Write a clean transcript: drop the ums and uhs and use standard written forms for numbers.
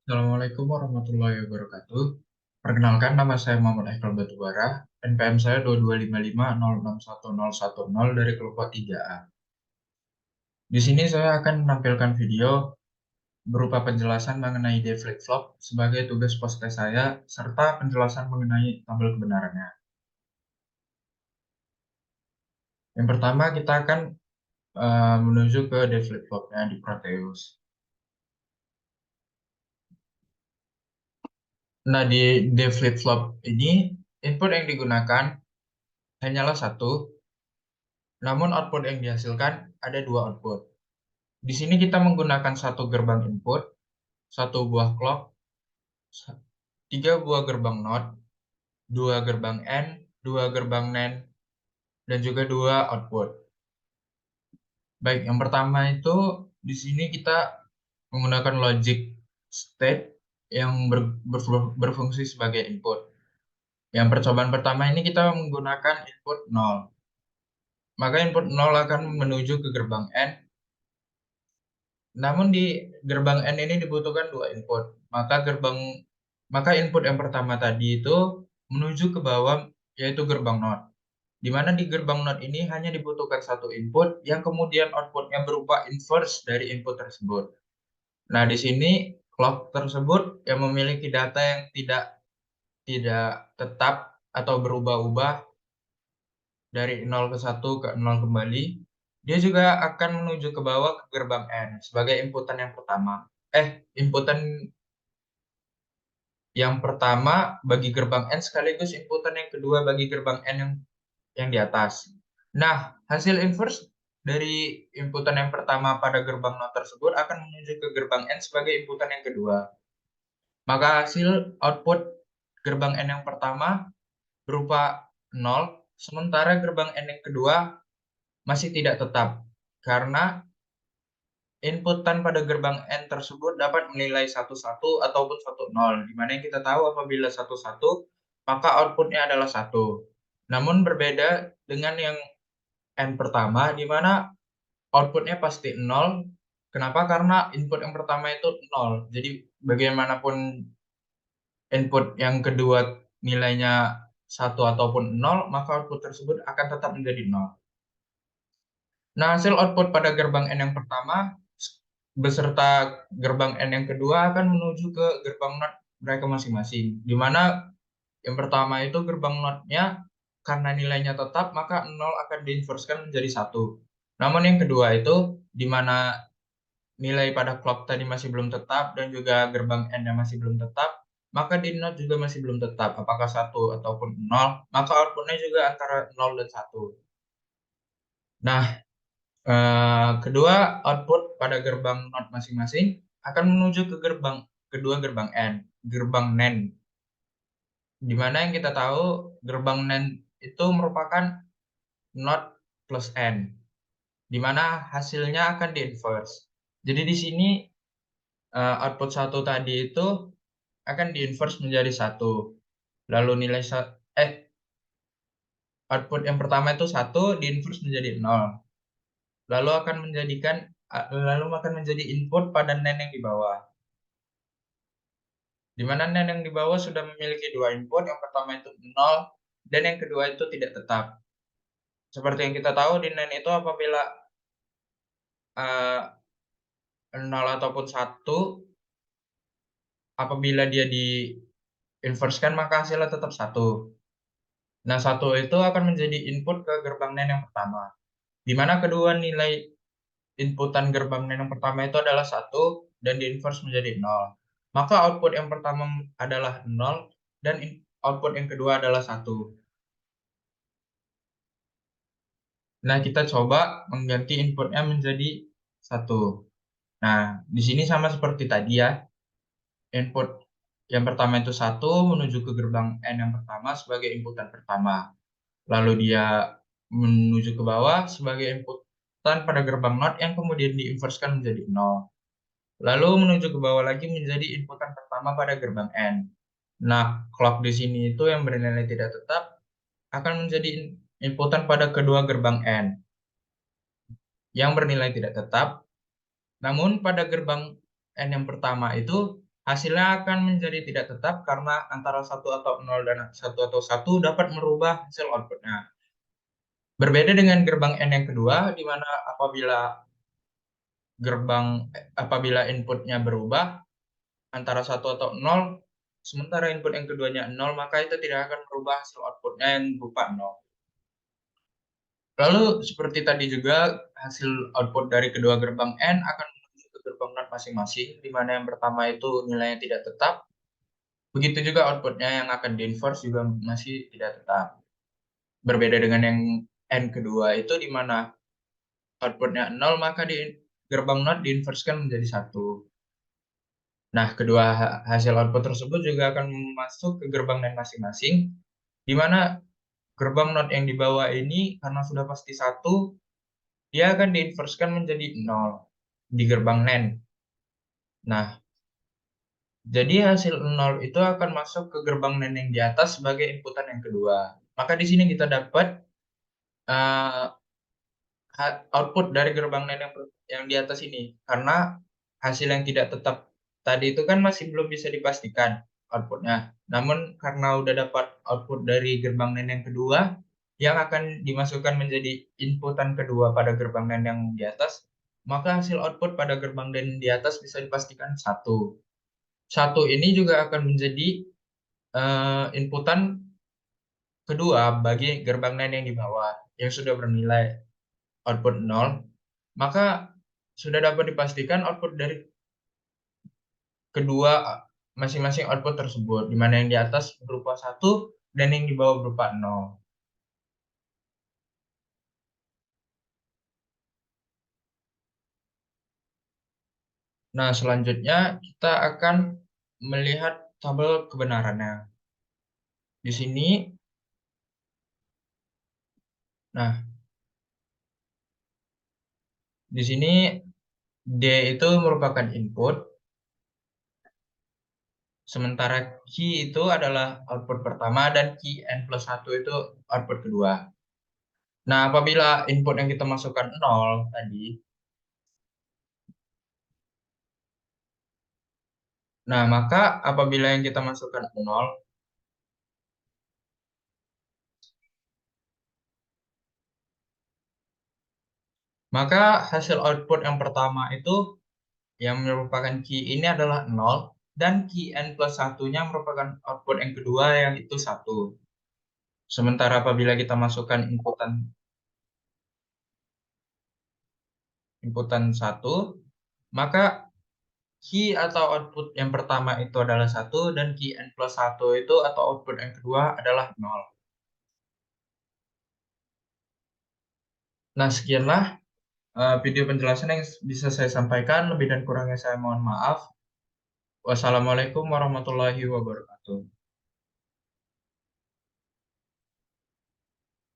Assalamualaikum warahmatullahi wabarakatuh. Perkenalkan, nama saya Muhammad Haikal Batubara. NPM saya 2255061010 dari kelompok 3A. Di sini saya akan menampilkan video berupa penjelasan mengenai D flip-flop sebagai tugas post-test saya, serta penjelasan mengenai tabel kebenarannya. Yang pertama, kita akan menuju ke D flip-flopnya di Proteus. Nah, di D flip-flop ini, input yang digunakan hanyalah satu, namun output yang dihasilkan ada dua output. Di sini kita menggunakan satu gerbang input, satu buah clock, tiga buah gerbang NOT, dua gerbang AND, dua gerbang NAND, dan juga dua output. Baik, yang pertama itu di sini kita menggunakan logic state yang berfungsi sebagai input. Yang percobaan pertama ini kita menggunakan input 0. Maka input 0 akan menuju ke gerbang AND. Namun di gerbang AND ini dibutuhkan dua input. Maka input yang pertama tadi itu menuju ke bawah, yaitu gerbang NOT. Di mana di gerbang NOT ini hanya dibutuhkan satu input yang kemudian outputnya berupa inverse dari input tersebut. Nah, di sini clock tersebut yang memiliki data yang tidak tetap atau berubah-ubah dari 0 ke 1 ke 0 kembali, dia juga akan menuju ke bawah ke gerbang N sebagai inputan yang pertama. Inputan yang pertama bagi gerbang N sekaligus inputan yang kedua bagi gerbang N yang di atas. Nah, hasil inverse dari inputan yang pertama pada gerbang NOT tersebut akan menuju ke gerbang N sebagai inputan yang kedua. Maka hasil output gerbang N yang pertama berupa 0, sementara gerbang N yang kedua masih tidak tetap, karena inputan pada gerbang N tersebut dapat menilai 11 ataupun 10, di mana kita tahu apabila 11, maka outputnya adalah 1. Namun berbeda dengan yang N pertama, di mana outputnya pasti 0. Kenapa? Karena input yang pertama itu 0. Jadi bagaimanapun input yang kedua nilainya 1 ataupun 0, maka output tersebut akan tetap menjadi 0. Nah, hasil output pada gerbang N yang pertama beserta gerbang N yang kedua akan menuju ke gerbang NOT mereka masing-masing. Di mana yang pertama itu gerbang NOT-nya karena nilainya tetap, maka 0 akan diinverskan menjadi 1. Namun yang kedua itu di mana nilai pada clock tadi masih belum tetap dan juga gerbang N-nya masih belum tetap, maka di NOT juga masih belum tetap apakah 1 ataupun 0, maka outputnya juga antara 0 dan 1. Nah, kedua output pada gerbang NOT masing-masing akan menuju ke kedua gerbang N, gerbang NAND. Di mana yang kita tahu gerbang NAND itu merupakan NOT plus N, di mana hasilnya akan di-inverse. Jadi di sini output 1 tadi itu akan di-inverse menjadi 1. Lalu output yang pertama itu 1 di-inverse menjadi 0. Lalu akan menjadi input pada NAND yang di bawah. Di mana NAND yang di bawah sudah memiliki dua input, yang pertama itu 0 dan yang kedua itu tidak tetap. Seperti yang kita tahu di NAND itu apabila 0 ataupun 1, apabila dia di-inverse-kan maka hasilnya tetap 1. Nah, 1 itu akan menjadi input ke gerbang NAND yang pertama. Di mana kedua nilai inputan gerbang NAND yang pertama itu adalah 1 dan di-inverse menjadi 0. Maka output yang pertama adalah 0 dan output yang kedua adalah 1. Nah, kita coba mengganti inputnya menjadi 1. Nah, di sini sama seperti tadi ya. Input yang pertama itu 1 menuju ke gerbang N yang pertama sebagai inputan pertama. Lalu dia menuju ke bawah sebagai inputan pada gerbang NOT yang kemudian diinverskan menjadi 0. Lalu menuju ke bawah lagi menjadi inputan pertama pada gerbang N. Nah, clock di sini itu yang bernilai tidak tetap akan menjadi inputan pada kedua gerbang N yang bernilai tidak tetap. Namun pada gerbang N yang pertama itu hasilnya akan menjadi tidak tetap karena antara 1 atau 0 dan 1 atau 1 dapat merubah hasil output-nya. Berbeda dengan gerbang N yang kedua, di mana apabila inputnya berubah antara 1 atau 0, sementara input yang keduanya 0, maka itu tidak akan merubah hasil output-nya yang berupa 0. Lalu seperti tadi juga, hasil output dari kedua gerbang N akan menuju ke gerbang NOT masing-masing, di mana yang pertama itu nilainya tidak tetap, begitu juga output-nya yang akan di-inverse juga masih tidak tetap. Berbeda dengan yang N kedua itu, di mana output-nya 0, maka di gerbang NOT di-inverse-kan menjadi 1. Nah, kedua hasil output tersebut juga akan masuk ke gerbang NAND masing-masing, di mana gerbang NOT yang di bawah ini karena sudah pasti 1, dia akan di-inverse-kan menjadi 0 di gerbang NAND. Nah, jadi hasil 0 itu akan masuk ke gerbang NAND yang di atas sebagai inputan yang kedua. Maka di sini kita dapat uh, output dari gerbang NAND yang di atas ini. Karena hasil yang tidak tetap tadi itu kan masih belum bisa dipastikan outputnya. Namun karena udah dapat output dari gerbang NAND yang kedua, yang akan dimasukkan menjadi inputan kedua pada gerbang NAND yang di atas, maka hasil output pada gerbang NAND di atas bisa dipastikan 1. 1 ini juga akan menjadi inputan kedua bagi gerbang NAND yang di bawah, yang sudah bernilai output 0, maka sudah dapat dipastikan output dari kedua masing-masing output tersebut, di mana yang di atas berupa 1 dan yang di bawah berupa 0. Nah, selanjutnya kita akan melihat tabel kebenarannya. Di sini, nah, di sini D itu merupakan input, sementara Q itu adalah output pertama dan Q N plus 1 itu output kedua. Nah, apabila input yang kita masukkan 0 tadi, nah maka apabila yang kita masukkan 0, maka hasil output yang pertama itu yang merupakan key ini adalah 0 dan key n plus 1-nya merupakan output yang kedua yang itu 1. Sementara apabila kita masukkan inputan 1, maka key atau output yang pertama itu adalah 1 dan key n plus 1 itu atau output yang kedua adalah 0. Nah, sekianlah video penjelasan yang bisa saya sampaikan. Lebih dan kurangnya saya mohon maaf. Wassalamualaikum warahmatullahi wabarakatuh.